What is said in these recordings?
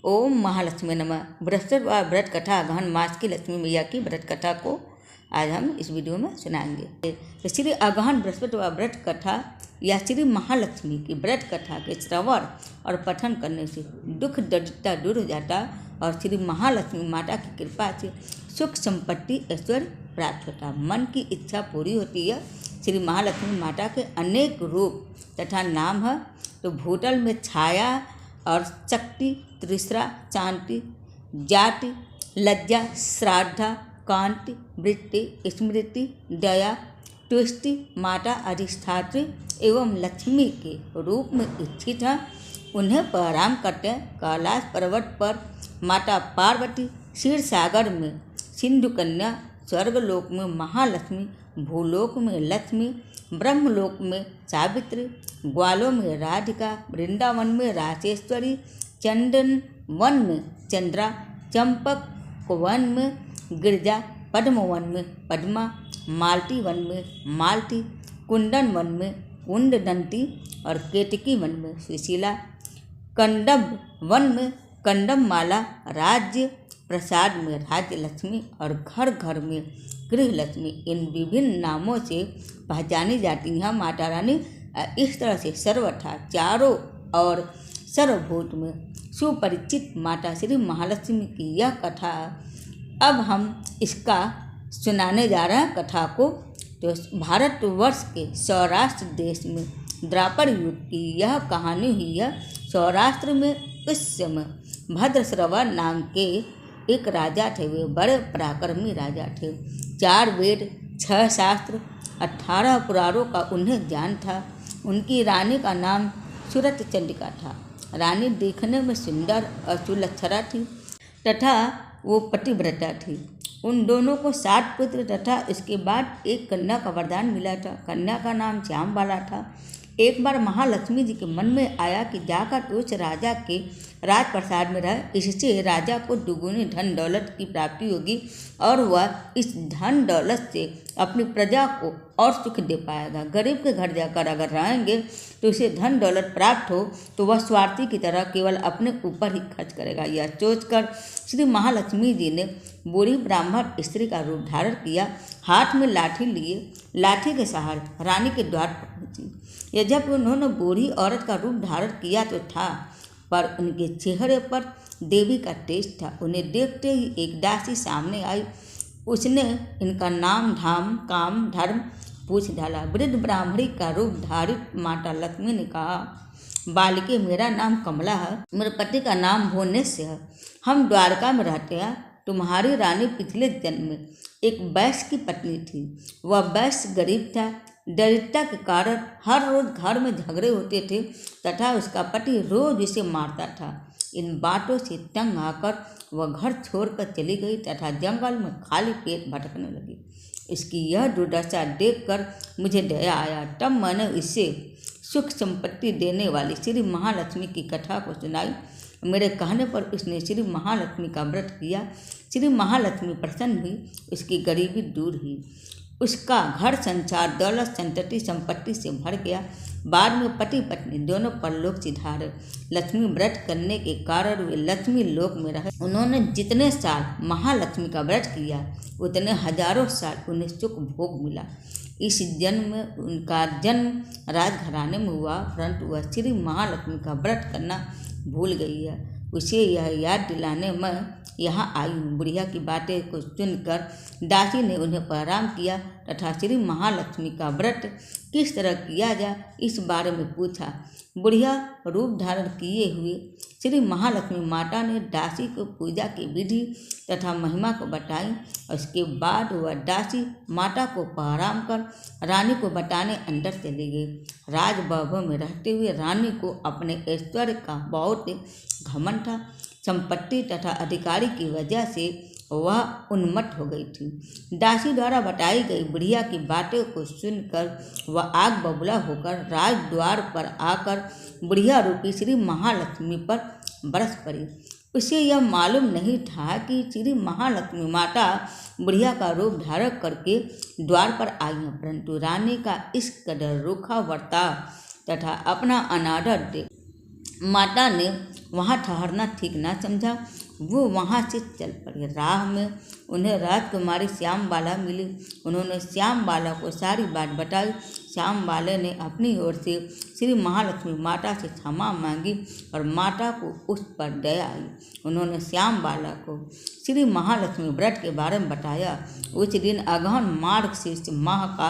ओम महालक्ष्मी नमः। बृहस्पतिवार व्रत कथा गहन मास की लक्ष्मी मैया की व्रत कथा को आज हम इस वीडियो में सुनाएंगे। तो श्री अगहन बृहस्पतिवार व्रत कथा या श्री महालक्ष्मी की व्रत कथा के श्रवण और पठन करने से दुख दरिद्रता दूर हो जाता और श्री महालक्ष्मी माता की कृपा से सुख संपत्ति ऐश्वर्य प्राप्त होता, मन की इच्छा पूरी होती है। श्री महालक्ष्मी माता के अनेक रूप तथा नाम है। तो भूतल में छाया और शक्ति, त्रिसरा, शांति, जाति, लज्जा, श्राद्धा, कांति, वृत्ति, स्मृति, दया, तुष्टि, माता अधिष्ठात्री एवं लक्ष्मी के रूप में स्थित है। उन्हें प्रणाम करते हैं। कैलाश पर्वत पर माता पार्वती, क्षीर सागर में सिंधु कन्या, स्वर्गलोक में महालक्ष्मी, भूलोक में लक्ष्मी, ब्रह्मलोक में सावित्री, ग्वालों में राधिका, वृंदावन में राजेश्वरी, चंदन वन में चंद्रा, चंपक वन में गिरजा, पद्म वन में पद्मा, मालती वन में मालती, कुंदन वन में कुंददंती और केतकी वन में सुशीला, कंदम वन में कंदम माला, राज्य प्रसाद में राज्य लक्ष्मी और घर घर में गृह लक्ष्मी, इन विभिन्न नामों से पहचानी जाती हैं। माता रानी इस तरह से सर्वथा चारों और सर्वभूत में सुपरिचित माता श्री महालक्ष्मी की यह कथा। अब हम इसका सुनाने जा रहे हैं कथा को। तो भारतवर्ष के सौराष्ट्र देश में द्वापर युग की यह कहानी हुई है। सौराष्ट्र में उस समय भद्रश्रवा नाम के एक राजा थे। वे बड़े पराक्रमी राजा थे। 4 वेद, 6 शास्त्र, 18 पुराणों का उन्हें ज्ञान था। उनकी रानी का नाम सूरत चंडिका था। रानी देखने में सुंदर और सुलक्षणा थी तथा वो पतिव्रता थी। उन दोनों को 7 पुत्र तथा इसके बाद एक कन्या का वरदान मिला था। कन्या का नाम श्यामबाला था। एक बार महालक्ष्मी जी के मन में आया कि जाकर उस राजा के राजप्रसाद में रह, इससे राजा को दुगुनी धन दौलत की प्राप्ति होगी और वह इस धन दौलत से अपनी प्रजा को और सुख दे पाएगा। गरीब के घर जाकर अगर रहेंगे तो उसे धन दौलत प्राप्त हो तो वह स्वार्थी की तरह केवल अपने ऊपर ही खर्च करेगा। यह सोचकर श्री महालक्ष्मी जी ने बूढ़ी ब्राह्मण स्त्री का रूप धारण किया। हाथ में लाठी लिए लाठी के सहारे रानी के द्वार पर पहुंची। यह जब उन्होंने बूढ़ी औरत का रूप धारण किया तो था, पर उनके चेहरे पर देवी का तेज था। उन्हें देखते ही एक दासी सामने आई। उसने इनका नाम, धाम, काम, धर्म पूछ डाला। वृद्ध ब्राह्मणी का रूप धारित माता लक्ष्मी ने कहा, बालिके, मेरा नाम कमला है। मेरे पति का नाम भुवनेश्वर है। हम द्वारका में रहते हैं। तुम्हारी रानी पिछले जन्म में एक वैश्य की पत्नी थी। वह वैश्य गरीब था। दरिद्रता के कारण हर रोज घर में झगड़े होते थे तथा उसका पति रोज उसे मारता था। इन बातों से तंग आकर वह घर छोड़कर चली गई तथा जंगल में खाली पेट भटकने लगी। इसकी यह दुर्दशा देखकर मुझे दया आया। तब मैंने इसे सुख संपत्ति देने वाली श्री महालक्ष्मी की कथा को सुनाई। मेरे कहने पर उसने श्री महालक्ष्मी का व्रत किया। श्री महालक्ष्मी प्रसन्न हुई। उसकी गरीबी दूर हुई। उसका घर संसार दौलत संतति संपत्ति से भर गया। बाद में पति पत्नी दोनों परलोक सिधारे। लक्ष्मी व्रत करने के कारण वे लक्ष्मी लोक में रहे। उन्होंने जितने साल महालक्ष्मी का व्रत किया उतने हजारों साल उन्हें सुख भोग मिला। इस जन्म में उनका जन्म राजघराने में हुआ, परंतु वह श्री महालक्ष्मी का व्रत करना भूल गई है। उसे यह याद दिलाने में यहाँ आई हूँ। बुढ़िया की बातें को सुनकर दासी ने उन्हें प्रणाम किया तथा श्री महालक्ष्मी का व्रत किस तरह किया जाए इस बारे में पूछा। बुढ़िया रूप धारण किए हुए श्री महालक्ष्मी माता ने दासी को पूजा की विधि तथा महिमा को बताई। उसके बाद वह दासी माता को प्रणाम कर रानी को बताने अंदर चली गई। राजवैभव में रहते हुए रानी को अपने ऐश्वर्य का बहुत घमंड था। संपत्ति तथा अधिकारी की वजह से वह उन्मत्त हो गई थी। दासी द्वारा बताई गई बुढ़िया की बातों को सुनकर वह आग बबूला होकर राजद्वार पर आकर बुढ़िया रूपी श्री महालक्ष्मी पर बरस पड़ी। उसे यह मालूम नहीं था कि श्री महालक्ष्मी माता बुढ़िया का रूप धारण करके द्वार पर आई हैं, परंतु रानी का इस कदर रूखा बर्ताव तथा अपना अनादर देख माता ने वहाँ ठहरना ठीक ना समझा। वो वहाँ से चल पड़े। राह में उन्हें राजकुमारी श्याम बाला मिली। उन्होंने श्याम बाला को सारी बात बताई। श्याम बाले ने अपनी ओर से श्री महालक्ष्मी माता से क्षमा मांगी और माता को उस पर दया आई। उन्होंने श्याम बाला को श्री महालक्ष्मी व्रत के बारे में बताया। उस दिन अगहन मार्गशीर्ष माह का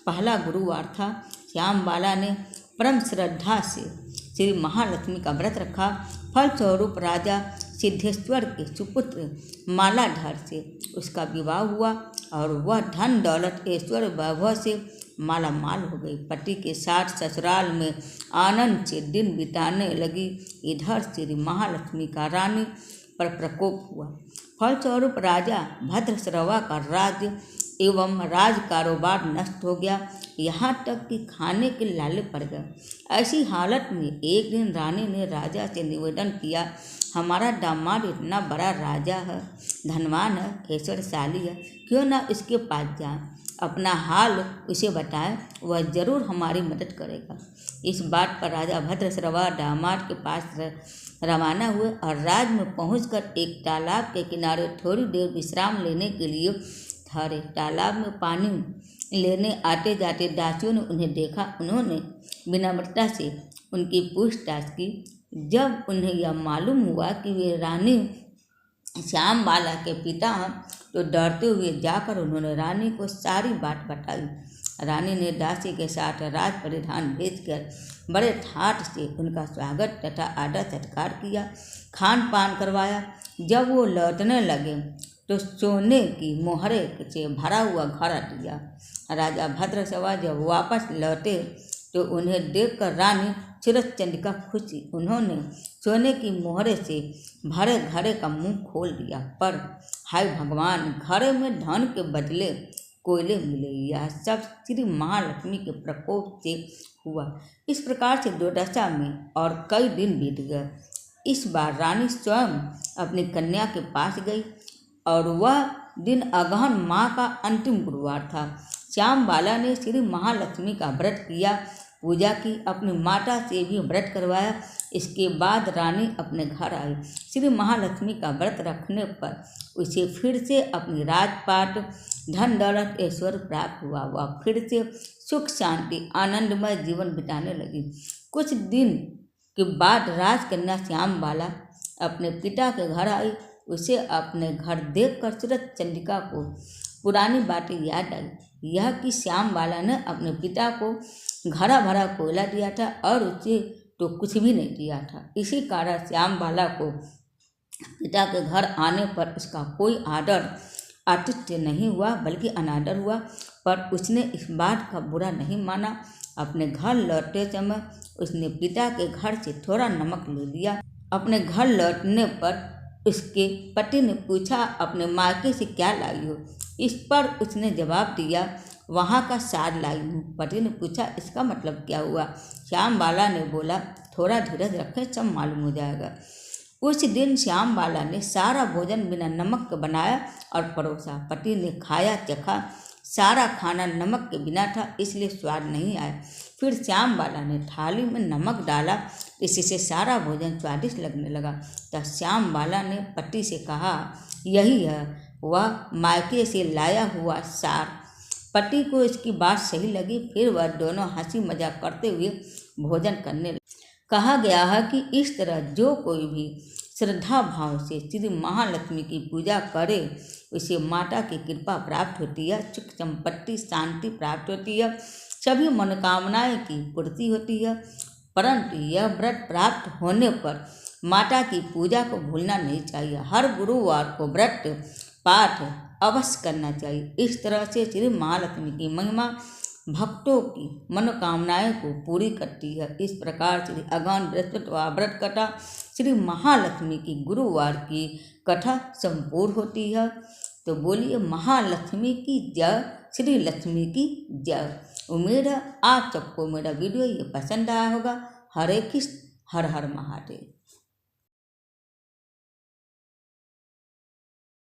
पहला गुरुवार था। श्याम बाला ने परम श्रद्धा से श्री महालक्ष्मी का व्रत रखा। फलस्वरूप राजा सिद्धेश्वर के सुपुत्र मालाधर से उसका विवाह हुआ और वह धन दौलत ऐश्वर्य वैभव से माला माल हो गई। पति के साथ ससुराल में आनंद से दिन बिताने लगी। इधर श्री महालक्ष्मी का रानी पर प्रकोप हुआ। फलस्वरूप राजा भद्रश्रवा का राज्य एवं राज कारोबार नष्ट हो गया, यहाँ तक कि खाने के लाले पड़ गए। ऐसी हालत में एक दिन रानी ने राजा से निवेदन किया, हमारा दामाद इतना बड़ा राजा है, धनवान है, ऐश्वर्यशाली है, क्यों ना इसके पास जाए, अपना हाल उसे बताएं, वह जरूर हमारी मदद करेगा। इस बात पर राजा भद्रश्रवा दामाद के पास रवाना हुए और राज में पहुंचकर एक तालाब के किनारे थोड़ी देर विश्राम लेने के लिए ठहरे। तालाब में पानी लेने आते जाते दासियों ने उन्हें देखा। उन्होंने विनम्रता से उनकी पूछताछ की। जब उन्हें यह मालूम हुआ कि वे रानी श्याम बाला के पिता हैं, तो डरते हुए जाकर उन्होंने रानी को सारी बात बताई। रानी ने दासी के साथ राज परिधान भेजकर बड़े ठाठ से उनका स्वागत तथा आदर सत्कार किया, खान पान करवाया। जब वो लौटने लगे तो सोने की मोहरे से भरा हुआ घर दिया। राजा भद्रश्रवा जब वापस लौटे तो उन्हें देखकर रानी चिरचंडिका खुशी। उन्होंने सोने की मोहरे से भरे घड़े का मुंह खोल दिया, पर हाय भगवान, घड़े में धन के बदले कोयले मिले। यह सब श्री महालक्ष्मी के प्रकोप से हुआ। इस प्रकार से दुर्दशा में और कई दिन बीत गए। इस बार रानी स्वयं अपनी कन्या के पास गई और वह दिन अगहन माह का अंतिम गुरुवार था। श्याम बाला ने श्री महालक्ष्मी का व्रत किया, पूजा की, अपनी माता से भी व्रत करवाया। इसके बाद रानी अपने घर आई। श्री महालक्ष्मी का व्रत रखने पर उसे फिर से अपनी राजपाट, धन दौलत, ऐश्वर्य प्राप्त हुआ। वह फिर से सुख शांति आनंदमय जीवन बिताने लगी। कुछ दिन के बाद राजकन्या श्याम बाला अपने पिता के घर आई। उसे अपने घर देखकर चिरचंडिका को पुरानी बातें याद आई। यह कि श्याम बाला ने अपने पिता को घड़ा भरा कोयला दिया था और उसे तो कुछ भी नहीं दिया था। इसी कारण श्याम बाला को पिता के घर आने पर उसका कोई आदर आतिथ्य नहीं हुआ, बल्कि अनादर हुआ। पर उसने इस बात का बुरा नहीं माना। अपने घर लौटते समय उसने पिता के घर से थोड़ा नमक ले लिया। अपने घर लौटने पर उसके पति ने पूछा, अपने मायके से क्या लाई हो? इस पर उसने जवाब दिया, वहाँ का साग लाई हूँ। पति ने पूछा, इसका मतलब क्या हुआ? श्याम बाला ने बोला, थोड़ा धीरज रखें, सब मालूम हो जाएगा। उस दिन श्याम बाला ने सारा भोजन बिना नमक के बनाया और परोसा। पति ने खाया, चखा। सारा खाना नमक के बिना था, इसलिए स्वाद नहीं आया। फिर श्याम बाला ने थाली में नमक डाला, इससे सारा भोजन स्वादिष्ट लगने लगा। तब श्याम बाला ने पति से कहा, यही है वह मायके से लाया हुआ सार। पति को इसकी बात सही लगी। फिर वह दोनों हंसी मजाक करते हुए भोजन करने लगे। कहा गया है कि इस तरह जो कोई भी श्रद्धा भाव से श्री महालक्ष्मी की पूजा करे, उसे माता की कृपा प्राप्त होती है, सुख संपत्ति शांति प्राप्त होती है, सभी मनोकामनाएं की पूर्ति होती है। परंतु यह व्रत प्राप्त होने पर माता की पूजा को भूलना नहीं चाहिए। हर गुरुवार को व्रत पाठ अवश्य करना चाहिए। इस तरह से श्री महालक्ष्मी की महिमा भक्तों की मनोकामनाएं को पूरी करती है। इस प्रकार श्री अगहन बृहस्पतिवार व्रत कथा श्री महालक्ष्मी की गुरुवार की कथा संपूर्ण होती है। तो बोलिए महालक्ष्मी की जय, श्री लक्ष्मी की जय। उम्मीद है आप सबको मेरा वीडियो ये पसंद आया होगा। हरे कृष्ण, हर हर महादेव।